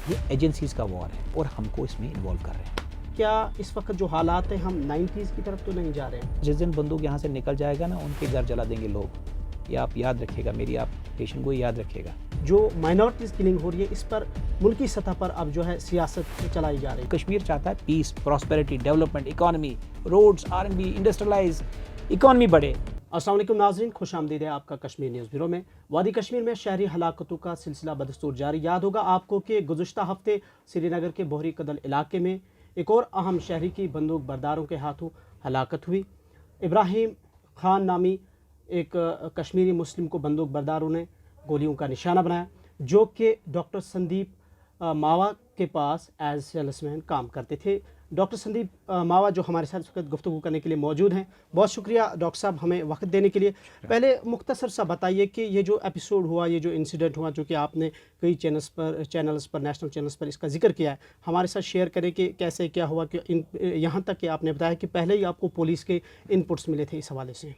ये एजेंसीज़ का वॉर है और हमको इसमें इन्वॉल्व कर रहे हैं। क्या इस वक्त जो हालात हैं हम 90s की तरफ तो नहीं जा रहे हैं? जिस दिन बंदूक यहाँ से निकल जाएगा ना, उनके घर जला देंगे लोग। ये आप याद रखिएगा, मेरी आप पेशेंट को याद रखिएगा। जो माइनॉरिटीज़ किलिंग हो रही है इस पर मुल्की सतह पर अब जो है सियासत चलाई जा रही है। कश्मीर चाहता है peace, prosperity, development, economy, roads, R&B, industrialise, economy बढ़े। अस्सलाम वालेकुम नाज़रीन, खुश आमदीद है आपका कश्मीर न्यूज़ ब्यूरो में। वादी कश्मीर में शहरी हलाकतों का सिलसिला बदस्तूर जारी। याद होगा आपको कि गुज़श्ता हफ्ते श्रीनगर के बोहरी कदल इलाके में एक और अहम शहरी की बंदूक बरदारों के हाथों हलाकत हुई। इब्राहिम खान नामी एक कश्मीरी मुस्लिम को बंदूक बरदारों ने गोलियों का निशाना बनाया, जो कि डॉक्टर संदीप मावा के पास एज सेल्समैन काम करते थे। डॉक्टर संदीप मावा जो हमारे साथ इस वक्त गुफ्तगू करने के लिए मौजूद हैं, बहुत शुक्रिया डॉक्टर साहब हमें वक्त देने के लिए। पहले मुख्तसर सा बताइए कि ये जो एपिसोड हुआ, ये जो इंसिडेंट हुआ, जो कि आपने कई चैनल्स पर नेशनल चैनल्स पर इसका जिक्र किया है, हमारे साथ शेयर करें कि कैसे क्या हुआ कि यहाँ तक कि आपने बताया कि पहले ही आपको पुलिस के इनपुट्स मिले थे इस हवाले से।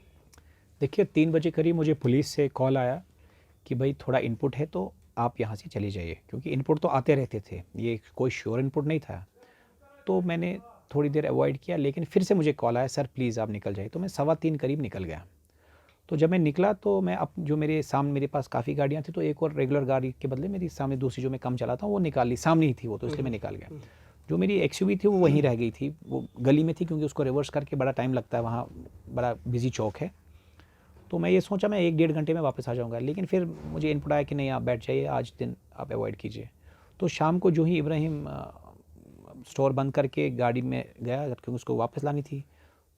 देखिए, 3 बजे करीब मुझे पुलिस से कॉल आया कि भाई थोड़ा इनपुट है तो आप यहाँ से चले जाइए, क्योंकि इनपुट तो आते रहते थे, ये कोई श्योर इनपुट नहीं था। तो मैंने थोड़ी देर अवॉइड किया, लेकिन फिर से मुझे कॉल आया, सर प्लीज़ आप निकल जाइए। तो मैं 3:15 करीब निकल गया। तो जब मैं निकला तो मैं जो मेरे सामने मेरे पास काफ़ी गाड़ियाँ थी, तो एक और रेगुलर गाड़ी के बदले मेरी सामने दूसरी जो मैं कम चलाता हूँ वो निकाल ली, सामने ही थी वो, तो इसलिए मैं निकाल गया। जो मेरी XUV थी वो वहीं रह गई थी, वो गली में थी, क्योंकि उसको रिवर्स करके बड़ा टाइम लगता है, वहाँ बड़ा बिजी चौक है। तो मैं ये सोचा मैं 1-1.5 घंटे में वापस आ जाऊँगा, लेकिन फिर मुझे इनपुट आया कि नहीं आप बैठ जाइए, आज दिन आप अवॉइड कीजिए। तो शाम को जो ही इब्राहिम स्टोर बंद करके गाड़ी में गया, क्योंकि उसको वापस लानी थी,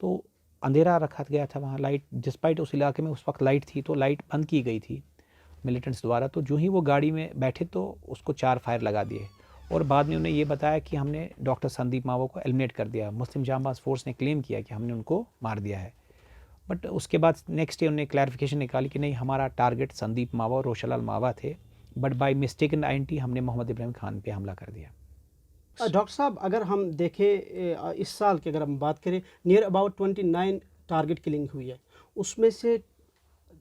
तो अंधेरा रखा गया था वहाँ, लाइट डिस्पाइट उस इलाके में उस वक्त लाइट थी, तो लाइट बंद की गई थी मिलिटेंट्स द्वारा। तो जो ही वो गाड़ी में बैठे तो उसको 4 फायर लगा दिए, और बाद में उन्हें ये बताया कि हमने डॉक्टर संदीप मावो को एलिमिनेट कर दिया। मुस्लिम जांबाज फोर्स ने क्लेम किया कि हमने उनको मार दिया है, बट उसके बाद नेक्स्ट डे उन्होंने क्लैरिफिकेशन निकाली कि नहीं, हमारा टारगेट संदीप मावा और रोशनलाल मावा थे, बट बाय मिस्टेकन आइडेंटिटी हमने मोहम्मद इब्राहिम खान पे हमला कर दिया। डॉक्टर साहब, अगर हम देखें इस साल की अगर हम बात करें, नियर अबाउट 29 टारगेट किलिंग हुई है, उसमें से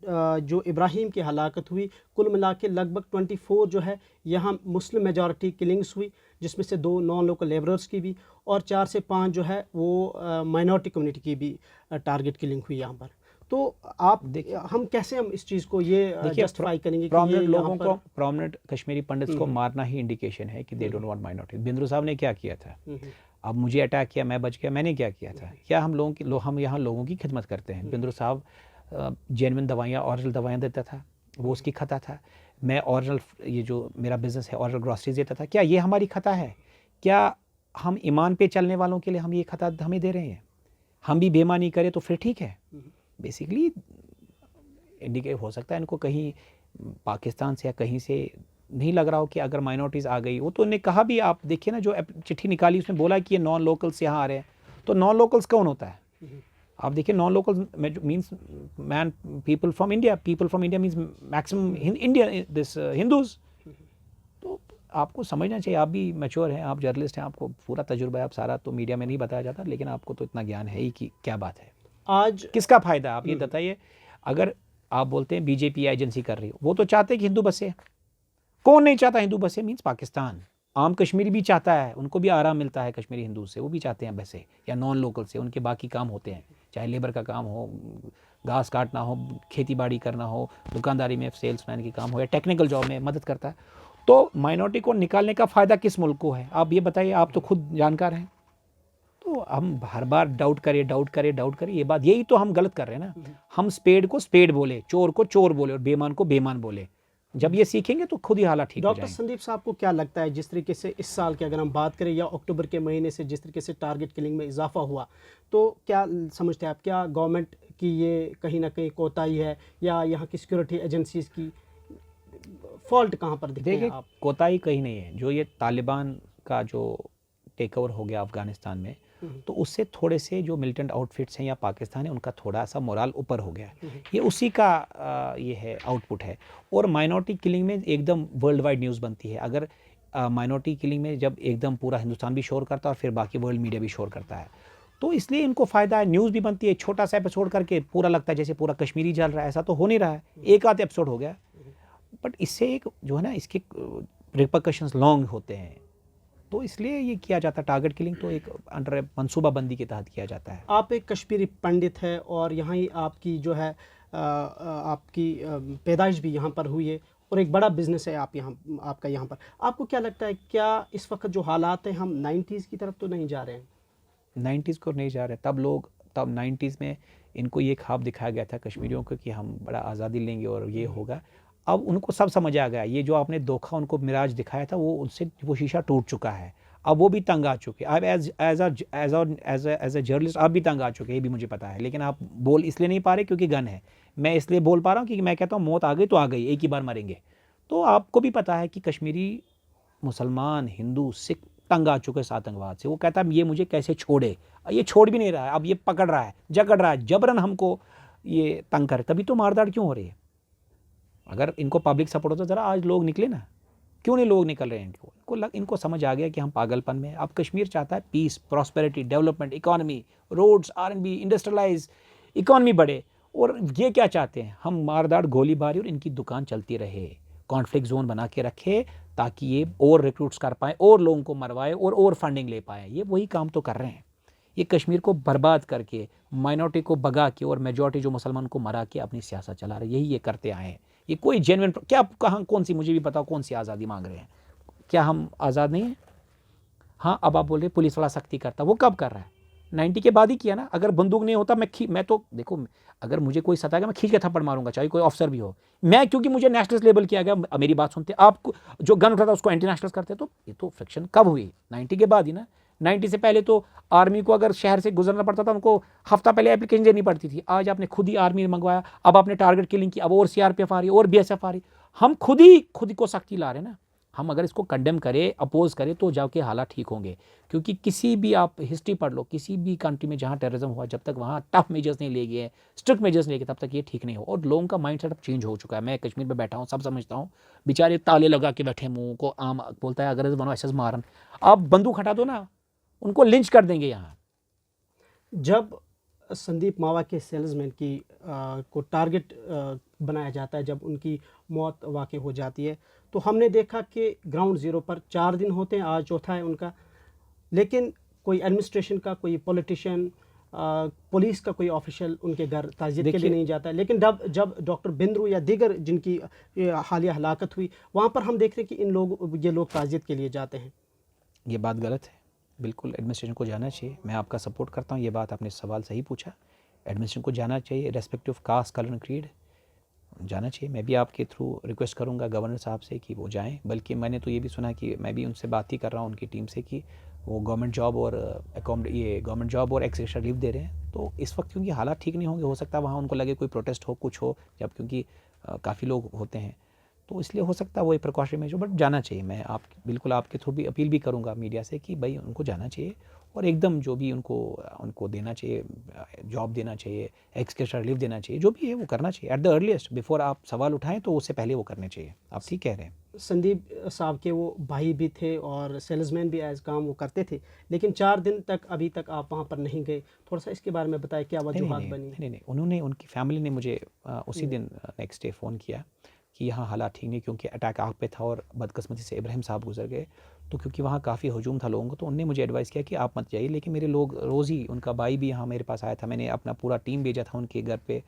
जो इब्राहिम की हलाकत हुई, कुल मिला के लगभग 24 जो है यहाँ मुस्लिम मेजॉरिटी किलिंग्स हुई, जिसमें से 2 नॉन लोकल लेबरर्स की भी और 4 से 5 जो है वो माइनॉरिटी कम्युनिटी की भी टारगेट किलिंग हुई यहाँ पर। तो आप देखिए, हम कैसे हम इस चीज़ को ये जस्टिफाई करेंगे कि ये प्रोमिनेंट यहाँ लोगों पर को, प्रोमिनेंट कश्मीरी पंडित्स को मारना ही इंडिकेशन है कि they don't want minority. Bindroo साहब ने क्या किया था, अब मुझे अटैक किया, मैं बच गया, मैंने क्या किया था? क्या हम लोगों की हम यहाँ लोगों की खिदमत करते हैं? बिंद्रू साहब जेन्युइन दवाइयाँ, ओरिजिनल दवाइयाँ देता था, वो उसकी खता था। मैं ओरिजिनल, ये जो मेरा बिज़नेस है, ओरिजिनल ग्रॉसरीज देता था। क्या ये हमारी खता है? क्या हम ईमान पे चलने वालों के लिए हम ये खता हमें दे रहे हैं? हम भी बेईमानी करें तो फिर ठीक है। बेसिकली इंडिकेट हो सकता है इनको कहीं पाकिस्तान से या कहीं से नहीं लग रहा हो कि अगर माइनॉरिटीज़ आ गई, वो तो उन्होंने कहा भी, आप देखिए ना जो चिट्ठी निकाली उसमें बोला कि ये नॉन लोकल्स यहाँ आ रहे हैं। तो नॉन लोकल्स कौन होता है? आप देखिए, non locals means man people from India, people from India means maximum India this Hindus. तो आपको समझना चाहिए, आप भी मैच्योर हैं, आप जर्नलिस्ट हैं, आपको पूरा तजुर्बा है, आप सारा तो मीडिया में नहीं बताया जाता, लेकिन आपको तो इतना ज्ञान है ही कि क्या बात है। आज किसका फ़ायदा है आप ये बताइए? अगर आप बोलते हैं बीजेपी एजेंसी कर रही हो, वो तो चाहते हैं कि हिंदू बसे। कौन नहीं चाहता हिंदू बसे? मीन्स पाकिस्तान। आम कश्मीरी भी चाहता है, उनको भी आराम मिलता है कश्मीरी हिंदू से, वो भी चाहते हैं बसे या नॉन लोकल से, उनके बाकी काम होते हैं, चाहे लेबर का काम हो, घास काटना हो, खेती बाड़ी करना हो, दुकानदारी में सेल्समैन की काम हो, या टेक्निकल जॉब में मदद करता है। तो माइनॉरिटी को निकालने का फ़ायदा किस मुल्क को है? आप ये बताइए, आप तो खुद जानकार हैं। तो हम हर बार डाउट करें, ये बात, यही तो हम गलत कर रहे हैं ना। हम स्पेड को स्पेड बोले, चोर को चोर बोले और बेईमान को बेईमान बोले। जब ये सीखेंगे तो खुद ही हालात ठीक हो डॉक्टर जाएंगे। संदीप साहब को क्या लगता है, जिस तरीके से इस साल की अगर हम बात करें या अक्टूबर के महीने से जिस तरीके से टारगेट किलिंग में इजाफा हुआ, तो क्या समझते हैं आप, क्या गवर्नमेंट की ये कहीं ना कहीं कोताही है या यहाँ की सिक्योरिटी एजेंसीज की फॉल्ट कहाँ पर दिखते हैं आप? कोताही कहीं नहीं है। जो ये तालिबान का जो टेक ओवर हो गया अफगानिस्तान में, तो उससे थोड़े से जो मिलिटेंट आउटफिट्स हैं या पाकिस्तान है, उनका थोड़ा सा मोराल ऊपर हो गया। ये उसी का ये है, आउटपुट है। और माइनॉरिटी किलिंग में एकदम वर्ल्ड वाइड न्यूज़ बनती है। अगर माइनॉरिटी किलिंग में जब एकदम पूरा हिंदुस्तान भी शोर करता है और फिर बाकी वर्ल्ड मीडिया भी शोर करता है, तो इसलिए इनको फ़ायदा है, न्यूज़ भी बनती है। छोटा सा एपिसोड करके पूरा लगता है जैसे पूरा कश्मीरी जल रहा है, ऐसा तो हो नहीं रहा है, एक आध एपिसोड हो गया। बट इससे एक जो है ना, इसके रिपरकशंस लॉन्ग होते हैं, तो इसलिए ये किया जाता है। टारगेट किलिंग तो एक अंडर मनसूबाबंदी के तहत किया जाता है। आप एक कश्मीरी पंडित है और यहाँ ही आपकी जो है आपकी पैदाइश भी यहाँ पर हुई है और एक बड़ा बिजनेस है आप यहाँ आपका यहाँ पर। आपको क्या लगता है, क्या इस वक्त जो हालात हैं हम 90s की तरफ तो नहीं जा रहे हैं? 90s को नहीं जा रहे, तब 90s में इनको ये ख्वाब दिखाया गया था कश्मीरियों को कि हम बड़ा आज़ादी लेंगे और ये होगा। अब उनको सब समझ आ गया, ये जो आपने धोखा उनको मिराज दिखाया था, वो उनसे वो शीशा टूट चुका है। अब वो भी तंग आ चुके हैं। अब एज अ जर्नलिस्ट आप भी तंग आ चुके हैं, ये भी मुझे पता है, लेकिन आप बोल इसलिए नहीं पा रहे क्योंकि गन है। मैं इसलिए बोल पा रहा हूँ कि मैं कहता हूँ मौत आ गई तो आ गई, एक ही बार मरेंगे। तो आपको भी पता है कि कश्मीरी मुसलमान, हिंदू, सिख तंग आ चुके हैं इस आतंकवाद से। वो कहता है ये मुझे कैसे छोड़े, ये छोड़ भी नहीं रहा है, अब ये पकड़ रहा है, जकड़ रहा है, जबरन हमको ये तंग करे, तभी तो मारदाड़ क्यों हो रही है। अगर इनको पब्लिक सपोर्ट होता ज़रा आज लोग निकले ना, क्यों नहीं लोग निकल रहे हैं। इनको समझ आ गया कि हम पागलपन में। अब कश्मीर चाहता है peace, prosperity, development, economy, roads, R&B, industrialise economy बढ़े। और ये क्या चाहते हैं, हम मारदाड़, गोलीबारी और इनकी दुकान चलती रहे, कॉन्फ्लिक्ट जोन बना के रखे ताकि ये और रिक्रूट्स कर पाएँ और लोगों को मरवाए और फंडिंग ले पाएँ। ये वही काम तो कर रहे हैं। ये कश्मीर को बर्बाद करके, माइनॉरिटी को भगा के और मेजॉरिटी जो मुसलमान को मरा के अपनी सियासत चला रहे, यही ये करते आए हैं। ये कोई जेन्युइन क्या, कहाँ कौन सी, मुझे भी बताओ कौन सी आज़ादी मांग रहे हैं? क्या हम आज़ाद नहीं हैं? हाँ, अब आप बोल रहे पुलिस वाला सख्ती करता, वो कब कर रहा है? 90 के बाद ही किया ना। अगर बंदूक नहीं होता मैं तो देखो, अगर मुझे कोई सताएगा मैं खींच के थप्पड़ मारूंगा, चाहे कोई ऑफिसर भी हो। मैं क्योंकि मुझे नेशनलिस्ट लेबल किया गया, मेरी बात सुनते आप जो गन उठाता उसको एंटी नेशनलिस्ट करते। तो ये तो फ्रिक्शन कब हुई? 90 के बाद ही ना। 90 से पहले तो आर्मी को अगर शहर से गुजरना पड़ता था उनको हफ्ता पहले एप्लीकेशन देनी पड़ती थी। आज आपने खुद ही आर्मी मंगवाया, अब आपने टारगेट किलिंग की, अब और CRPF आ रही है और BSF आ रही है। हम खुद को सख्ती ला रहे हैं ना। हम अगर इसको कंडेम करें, अपोज करें, तो जाके हालात ठीक होंगे। क्योंकि किसी भी, आप हिस्ट्री पढ़ लो, किसी भी कंट्री में जहाँ टेररिज्म हुआ, जब तक वहाँ टफ मेजर्स नहीं लिए गए, स्ट्रिक्ट मेजर्स नहीं लिए, तब तक ये ठीक नहीं हो। और लोगों का माइंड सेटअप चेंज हो चुका है। मैं कश्मीर में बैठा हूँ, सब समझता हूँ। बेचारे ताले लगा के बैठे, मुँह को आम बोलता है अगर बनो ऐसा मारन, आप बंदूक हटा दो ना, उनको लिंच कर देंगे यहाँ। जब संदीप मावा के सेल्समैन की को टारगेट बनाया जाता है, जब उनकी मौत वाक़ई हो जाती है, तो हमने देखा कि ग्राउंड ज़ीरो पर 4 दिन होते हैं, आज चौथा है उनका, लेकिन कोई एडमिनिस्ट्रेशन का, कोई पॉलिटिशियन, पुलिस का कोई ऑफिशियल उनके घर ताज़ियत के लिए नहीं जाता है। लेकिन जब डॉक्टर बिंद्रू या दीगर जिनकी हालिया हलाकत हुई, वहाँ पर हम देख रहे हैं कि ये लोग ताज़ियत के लिए जाते हैं। ये बात गलत है। बिल्कुल एडमिनिस्ट्रेशन को जाना चाहिए। मैं आपका सपोर्ट करता हूँ, ये बात आपने सवाल सही पूछा। एडमिनिस्ट्रेशन को जाना चाहिए, respective caste, colour and creed जाना चाहिए। मैं भी आपके थ्रू रिक्वेस्ट करूंगा गवर्नर साहब से कि वो जाएं। बल्कि मैंने तो ये भी सुना कि मैं भी उनसे बात ही कर रहा हूँ उनकी टीम से कि वो गवर्नमेंट जॉब और एक्स्ट्रा लीव दे रहे हैं। तो इस वक्त क्योंकि हालात ठीक नहीं होंगे, हो सकता है वहाँ उनको लगे कोई प्रोटेस्ट हो, कुछ हो, जब क्योंकि काफ़ी लोग होते हैं, तो इसलिए हो सकता है वो एक प्रिकॉशन में जो, बट जाना चाहिए। मैं बिल्कुल आपके थ्रू भी अपील भी करूँगा मीडिया से कि भाई उनको जाना चाहिए और एकदम जो भी उनको देना चाहिए, जॉब देना चाहिए, एक्स्ट्रा लीव देना चाहिए, जो भी है वो करना चाहिए एट द अर्लीस्ट। बिफोर आप सवाल उठाएं तो उससे पहले वो करने चाहिए। आप ठीक कह रहे हैं। संदीप साहब के वो भाई भी थे और सेल्समैन भी एज काम वो करते थे, लेकिन 4 दिन तक अभी तक आप वहाँ पर नहीं गए। थोड़ा सा इसके बारे में बताएं, क्या वजूहात बनी? नहीं, उन्होंने, उनकी फैमिली ने मुझे उसी दिन नेक्स्ट डे फ़ोन किया कि यहाँ हालात ठीक नहीं, क्योंकि अटैक आग पे था और बदकिस्मती से इब्राहिम साहब गुजर गए। तो क्योंकि वहाँ काफ़ी हजूम था लोगों को, तो उनने मुझे एडवाइस किया कि आप मत जाइए। लेकिन मेरे लोग रोज़ ही, उनका भाई भी यहाँ मेरे पास आया था, मैंने अपना पूरा टीम भेजा था उनके घर पे।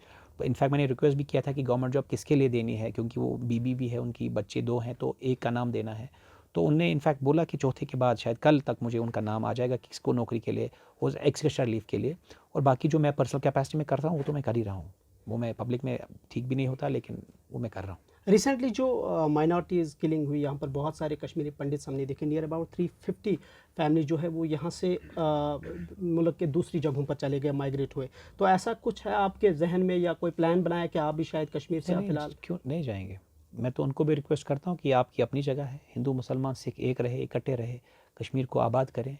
इनफैक्ट मैंने रिक्वेस्ट भी किया था कि गवर्नमेंट जॉब किसके लिए देनी है, क्योंकि वो बीबी भी है, उनकी बच्चे 2 हैं, तो एक का नाम देना है। तो उनने इनफैक्ट बोला कि चौथे के बाद शायद कल तक मुझे उनका नाम आ जाएगा कि किसको नौकरी के लिए, और एक्स्ट्रा लीव के लिए। और बाकी जो मैं पर्सनल कैपेसिटी में करता हूँ वो तो मैं कर ही रहा हूँ। वो मैं पब्लिक में ठीक भी नहीं होता, लेकिन वो मैं कर रहा हूँ। रिसेंटली जो माइनॉरिटीज़ किलिंग हुई, यहाँ पर बहुत सारे कश्मीरी पंडित हमने देखे, नियर अबाउट 350 फैमिली जो है वो यहाँ से मुल्क के दूसरी जगहों पर चले गए, माइग्रेट हुए। तो ऐसा कुछ है आपके जहन में या कोई प्लान बनाया कि आप भी शायद कश्मीर से फिलहाल? क्यों नहीं जाएंगे। मैं तो उनको भी रिक्वेस्ट करता हूँ कि आपकी अपनी जगह है, हिंदू मुसलमान सिख एक रहे, इकट्ठे रहे, कश्मीर को आबाद करें,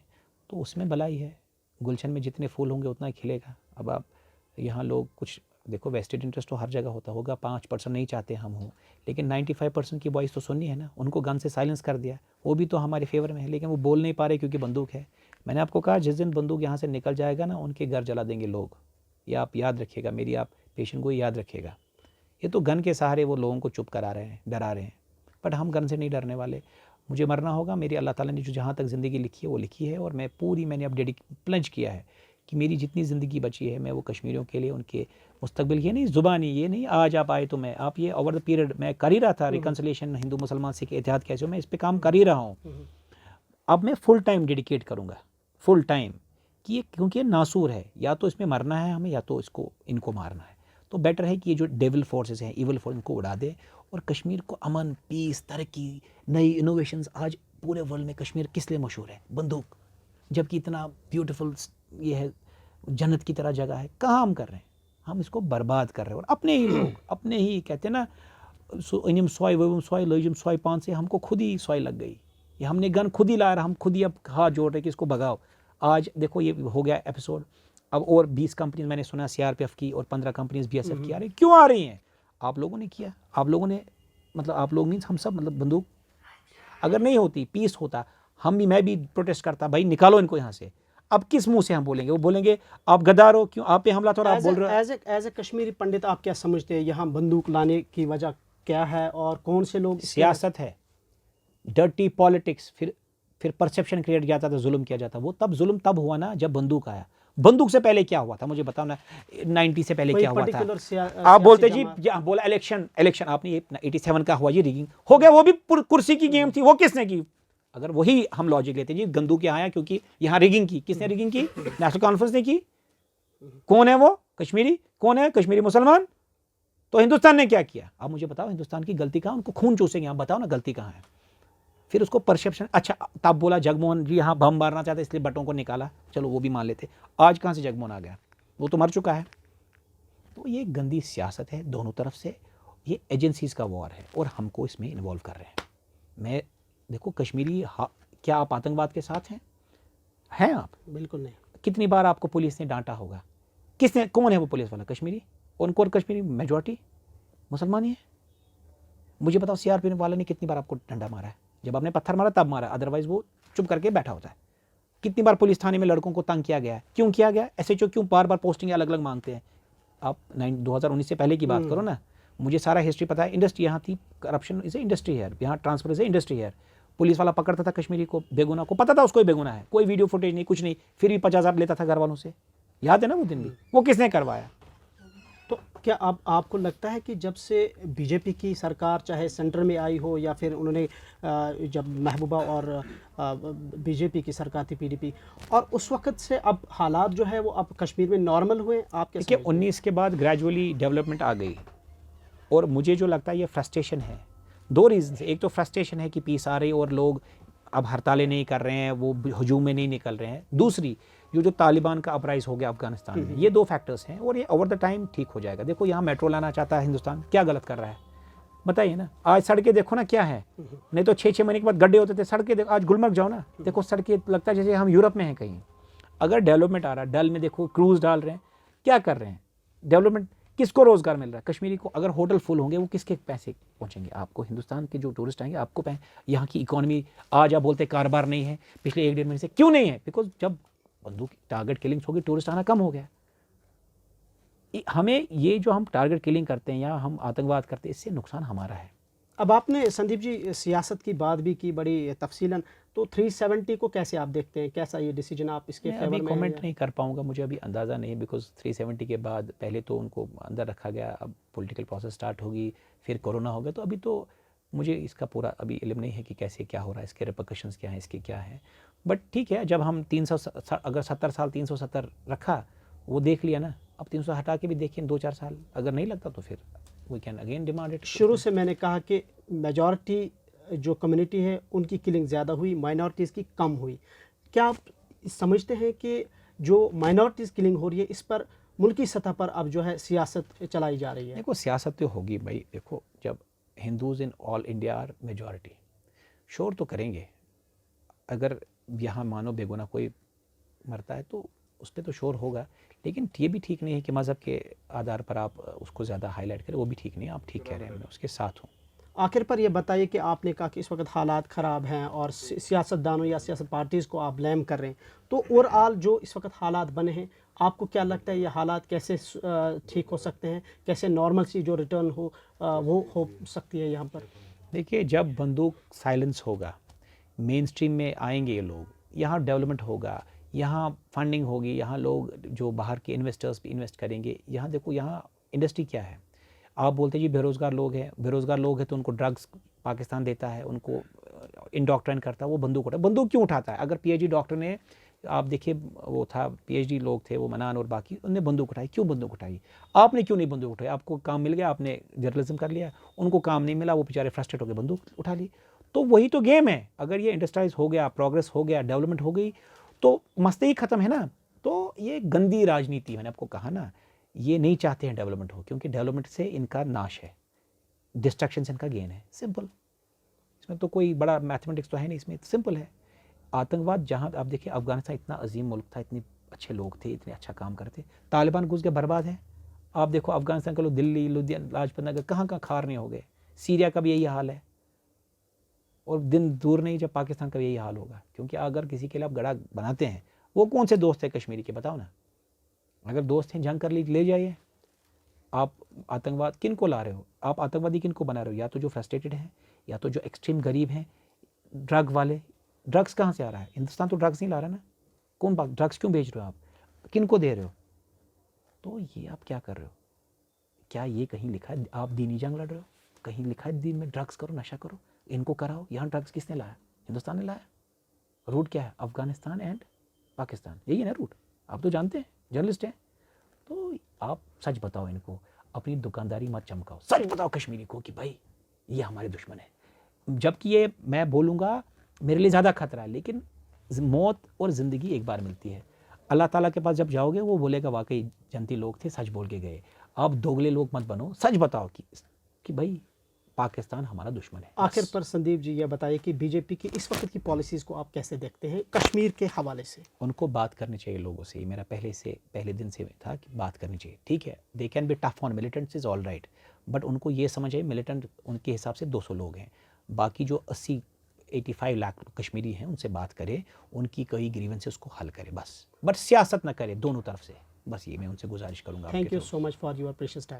तो उसमें भलाई है। गुलशन में जितने फूल होंगे उतना ही खिलेगा। अब आप यहाँ लोग कुछ देखो, वेस्टेड इंटरेस्ट तो हर जगह होगा। 5% नहीं चाहते हम हों, लेकिन 95% की वॉइस तो सुननी है ना। उनको गन से साइलेंस कर दिया, वो भी तो हमारे फेवर में है, लेकिन वो बोल नहीं पा रहे क्योंकि बंदूक है। मैंने आपको कहा जिस दिन बंदूक यहाँ से निकल जाएगा ना, उनके घर जला देंगे लोग। ये आप याद रखिएगा, मेरी आप पेशेंट को याद रखिएगा। ये तो गन के सहारे वो लोगों को चुप करा रहे हैं, डरा रहे हैं, बट हम गन से नहीं डरने वाले। मुझे मरना होगा, मेरी अल्लाह ताला ने जो जहाँ तक ज़िंदगी लिखी है वो लिखी है, और मैंने अब प्लंज किया है कि मेरी जितनी ज़िंदगी बची है मैं वो कश्मीरियों के लिए, उनके मुस्तकबिल, ये नहीं ज़ुबानी, ये नहीं आज आप आए तो मैं, आप ये ओवर द पीरियड मैं कर ही रहा था, रिकन्सिलिएशन हिंदू मुसलमान सिख इत्तेहाद कैसे हो, मैं इस पर काम कर ही रहा हूँ। अब मैं फुल टाइम डेडिकेट करूँगा, फुल टाइम, कि ये क्योंकि ये नासूर है, या तो इसमें मरना है हमें, या तो इनको मारना है। तो बेटर है कि ये जो डेविल फोर्सेस हैं, इवल फोर्स, इनको उड़ा दे, और कश्मीर को अमन, पीस, तरक्की, नई इनोवेशंस। आज पूरे वर्ल्ड में कश्मीर किस लिए मशहूर है? बंदूक, जबकि इतना ब्यूटीफुल ये है, जन्नत की तरह जगह है, कहाँ हम कर रहे हैं? हम इसको बर्बाद कर रहे हैं, और अपने ही लोग, अपने ही कहते हैं ना, इनिम सोय वम सोय लजिम सोय पान से हमको खुद ही सोय लग गई, ये हमने गन खुद ही ला रहा, हम खुद ही अब हाथ जोड़ रहे कि इसको भगाओ। आज देखो ये हो गया एपिसोड, अब और 20 कंपनीज मैंने सुना सीआरपीएफ की, और 15 कंपनीज बीएसएफ की आ रही। क्यों आ रही हैं? आप लोगों ने किया, आप लोगों ने, मतलब आप लोग मीन्स हम सब, मतलब बंदूक अगर नहीं होती, पीस होता, मैं भी प्रोटेस्ट करता, भाई निकालो इनको यहाँ से। अब किस मुंह से हम बोलेंगे? वो बोलेंगे आप गद्दार हो, क्यों आप पे हमला था और आप बोल रहे हो। एज ए कश्मीरी पंडित आप क्या समझते हैं यहाँ बंदूक लाने की वजह क्या है, और कौन से लोग? सियासत है, डर्टी पॉलिटिक्स, फिर परसेप्शन क्रिएट किया जाता था, जुल्म किया जाता। वो तब जुल्म तब हुआ ना जब बंदूक आया। बंदूक से पहले क्या हुआ था मुझे बताओ ना, 90 से पहले क्या हुआ था? आप बोलते जी बोला इलेक्शन, आपने ये 87 का हुआ, ये रिगिंग हो गया, वो भी कुर्सी की गेम थी, वो किसने की? अगर वही हम लॉजिक लेते जी, बंदूक यहाँ आया क्योंकि यहाँ रिगिंग की, किसने रिगिंग की? नेशनल कॉन्फ्रेंस ने की। कौन है वो? कश्मीरी। कौन है? कश्मीरी मुसलमान। तो हिंदुस्तान ने क्या किया? आप मुझे बताओ, हिंदुस्तान की गलती कहाँ? उनको खून चूसेंगे, आप बताओ ना गलती कहाँ है? फिर उसको परसेप्शन, अच्छा तब बोला जगमोहन जी यहाँ बम मारना चाहते इसलिए बटों को निकाला, चलो वो भी मान लेते। आज कहाँ से जगमोहन आ गया? वो तो मर चुका है। तो ये गंदी सियासत है दोनों तरफ से, ये एजेंसीज का वॉर है, और हमको इसमें इन्वॉल्व कर रहे हैं। मैं देखो कश्मीरी, क्या आप आतंकवाद के साथ हैं आप? बिल्कुल नहीं। कितनी बार आपको पुलिस ने डांटा होगा? किसने? कौन है वो पुलिस वाला? कश्मीरी। उनको, और कश्मीरी मेजॉरिटी मुसलमान ही है। मुझे बताओ सीआरपी वाले ने कितनी बार आपको डंडा मारा है? जब आपने पत्थर मारा तब मारा, अदरवाइज वो चुप करके बैठा होता है। कितनी बार पुलिस थाने में लड़कों को तंग किया गया है? क्यों किया गया? एसएचओ क्यों बार बार पोस्टिंग अलग अलग मांगते हैं? आप 2019 से पहले की बात करो ना, मुझे सारा हिस्ट्री पता है। इंडस्ट्री यहाँ थी, करप्शन इज ए इंडस्ट्री है, यहाँ ट्रांसफर इज ए इंडस्ट्री है। पुलिस वाला पकड़ता था कश्मीरी को, बेगुनाह को, पता था उसको ही बेगुनाह है, कोई वीडियो फुटेज नहीं, कुछ नहीं, फिर भी 50,000 लेता था घर वालों से। याद है ना वो दिन भी? वो किसने करवाया? तो क्या आपको लगता है कि जब से बीजेपी की सरकार चाहे सेंटर में आई हो, या फिर उन्होंने जब महबूबा और बीजेपी की सरकार थी पीडीपी, और उस वक्त से अब हालात जो है वो अब कश्मीर में नॉर्मल हुए? आप क्या देखिए 19 के बाद ग्रेजुअली डेवलपमेंट आ गई, और मुझे जो लगता है ये फ्रस्ट्रेशन है। 2 रीज़न। एक तो फ्रस्ट्रेशन है कि पीस आ रही और लोग अब हड़तालें नहीं कर रहे हैं, वो हजूम में नहीं निकल रहे हैं। दूसरी, जो तालिबान का अपराइज हो गया अफगानिस्तान में, ये 2 फैक्टर्स हैं, और ये ओवर द टाइम ठीक हो जाएगा। देखो यहाँ मेट्रो लाना चाहता है हिंदुस्तान, क्या गलत कर रहा है बताइए ना? आज सड़कें देखो ना क्या है, नहीं तो 6-6 महीने के बाद गड्ढे होते थे। सड़कें देखो, आज गुलमर्ग जाओ ना, देखो सड़कें लगता है जैसे हम यूरोप में हैं कहीं। अगर डेवलपमेंट आ रहा है, डल में देखो क्रूज डाल रहे हैं, क्या कर रहे हैं? डेवलपमेंट, किसको रोजगार मिल रहा है? कश्मीरी को। अगर होटल फुल होंगे वो किसके पैसे पहुंचेंगे? आपको, हिंदुस्तान के जो टूरिस्ट आएंगे आपको। यहाँ की इकोनॉमी, आज आप बोलते कारोबार नहीं है, पिछले 1-1.5 महीने से क्यों नहीं है? बिकॉज जब बंदूक टारगेट किलिंग्स होगी, टूरिस्ट आना कम हो गया। हमें ये जो हम टारगेट किलिंग करते हैं या हम आतंकवाद करते हैं, इससे नुकसान हमारा है। अब आपने संदीप जी सियासत की बात भी की बड़ी तफसीलन, तो 370 को कैसे आप देखते हैं? कैसा ये डिसीजन आप इसके फेवर में? अभी कमेंट नहीं कर पाऊंगा, मुझे अभी अंदाज़ा नहीं है, बिकॉज 370 के बाद पहले तो उनको अंदर रखा गया, अब पॉलिटिकल प्रोसेस स्टार्ट होगी, फिर कोरोना हो गया, तो अभी तो मुझे इसका पूरा अभी इल्म नहीं है कि कैसे क्या हो रहा है, इसके रिपरकशंस क्या हैं, इसके क्या है। बट ठीक है, जब हम 300 अगर 70 साल 370 रखा, वो देख लिया ना, अब 300 हटा के भी देखिए 2-4 साल, अगर नहीं लगता तो फिर we can again demand it. शुरू से मैंने कहा कि मेजॉरिटी जो कम्युनिटी है उनकी किलिंग ज़्यादा हुई, माइनॉरिटीज़ की कम हुई। क्या आप समझते हैं कि जो माइनॉरिटीज़ किलिंग हो रही है, इस पर मुल्की सतह पर अब जो है सियासत चलाई जा रही है? देखो सियासत तो होगी भाई। देखो जब Hindus in all India are majority, शोर तो करेंगे। अगर यहाँ मानो बेगुनाह कोई मरता है तो उस पर तो शोर होगा, लेकिन ये भी ठीक नहीं है कि मज़हब के आधार पर आप उसको ज़्यादा हाईलाइट करें, वो भी ठीक नहीं है। आप ठीक कह रहे हैं, मैं उसके साथ हूँ। आखिर पर ये बताइए कि आपने कहा कि इस वक्त हालात ख़राब हैं और सियासतदानों या सियासत पार्टीज़ को आप ब्लेम कर रहे हैं, तो ओवरऑल जो इस वक्त हालात बने हैं, आपको क्या लगता है ये हालात कैसे ठीक हो सकते हैं? कैसे नॉर्मल सी जो रिटर्न हो वो हो सकती है यहाँ पर? देखिए जब बंदूक साइलेंस होगा, मेन स्ट्रीम में आएंगे ये लोग, यहाँ डेवलपमेंट होगा, यहाँ फंडिंग होगी, यहाँ लोग जो बाहर के इन्वेस्टर्स भी इन्वेस्ट करेंगे। यहाँ देखो, यहाँ इंडस्ट्री क्या है, आप बोलते जी बेरोज़गार लोग हैं, बेरोज़गार लोग हैं तो उनको ड्रग्स पाकिस्तान देता है, उनको इंडोक्ट्राइन करता है, वो बंदूक उठा, बंदूक क्यों उठाता है? अगर पीएचडी डॉक्टर ने, आप देखिए वो था पीएचडी लोग थे वो मनान और बाकी, उनने बंदूक उठाई, क्यों बंदूक उठाई? आपने क्यों नहीं बंदूक उठाई? आपको काम मिल गया, आपने जर्नलिज्म कर लिया, उनको काम नहीं मिला, वो बेचारे फ्रस्ट्रेट होकर बंदूक उठा ली। तो वही तो गेम है। अगर ये इंडस्ट्राइज हो गया, प्रोग्रेस हो गया, डेवलपमेंट हो गई, तो मस्ती ही ख़त्म है ना। तो ये गंदी राजनीति, मैंने आपको कहा ना, ये नहीं चाहते हैं डेवलपमेंट हो, क्योंकि डेवलपमेंट से इनका नाश है, डिस्ट्रक्शन से इनका गेन है। सिंपल, इसमें तो कोई बड़ा मैथमेटिक्स तो है नहीं, इसमें सिंपल है। आतंकवाद, जहाँ आप देखिए अफगानिस्तान इतना अजीम मुल्क था, इतने अच्छे लोग थे, इतने अच्छा काम करते, तालिबान घुस के बर्बाद है। आप देखो अफगानिस्तान के लोग दिल्ली, लुधियाना, लाजपत नगर, कहाँ कहाँ खार नहीं हो गए। सीरिया का भी यही हाल है, और दिन दूर नहीं जब पाकिस्तान का भी यही हाल होगा। क्योंकि अगर किसी के लिए आप गड़ा बनाते हैं, वो कौन से दोस्त है कश्मीरी के, बताओ ना। अगर दोस्त हैं, जंग कर ले जाइए। आप आतंकवाद किन को ला रहे हो? आप आतंकवादी किन को बना रहे हो? या तो जो फ्रस्ट्रेटेड हैं, या तो जो एक्सट्रीम गरीब हैं, ड्रग वाले। ड्रग्स कहाँ से आ रहा है? हिंदुस्तान तो ड्रग्स नहीं ला रहा ना। कौन बात, ड्रग्स क्यों बेच रहे हो आप? किन को दे रहे हो? तो ये आप क्या कर रहे हो? क्या ये कहीं लिखा है आप दीनी जंग लड़ रहे हो? कहीं लिखा है दीन में ड्रग्स करो, नशा करो, इनको कराओ? यहाँ ड्रग्स किसने लाया? हिंदुस्तान ने लाया। रूट क्या है? अफगानिस्तान एंड पाकिस्तान, यही है ना रूट। आप तो जानते हैं, जर्नलिस्ट हैं। तो आप सच बताओ इनको, अपनी दुकानदारी मत चमकाओ, सच बताओ कश्मीरी को कि भाई ये हमारे दुश्मन है। जबकि ये मैं बोलूँगा मेरे लिए ज़्यादा खतरा है, लेकिन मौत और ज़िंदगी एक बार मिलती है। अल्लाह ताला के पास जब जाओगे, वो बोलेगा वाकई जनती लोग थे, सच बोल के गए। आप दोगले लोग मत बनो, सच बताओ कि भाई पाकिस्तान हमारा दुश्मन है। आखिर पर संदीप जी ये बताइए कि बीजेपी की इस वक्त की पॉलिसीज़ को आप कैसे देखते हैं कश्मीर के हवाले से? उनको बात करनी चाहिए लोगों से। मेरा पहले दिन से था कि बात करनी चाहिए। ठीक है, they can be tough on militants, is all right, but उनको ये समझ आए मिलिटेंट उनके हिसाब से 200 लोग हैं। बाकी जो 85 लाख कश्मीरी हैं, उनसे बात करें, उनकी कई ग्रीवेंसेस उसको हल करें बस। बट सियासत ना करें दोनों तरफ से, बस ये मैं उनसे गुजारिश करूँगा। Thank you so much for your precious time.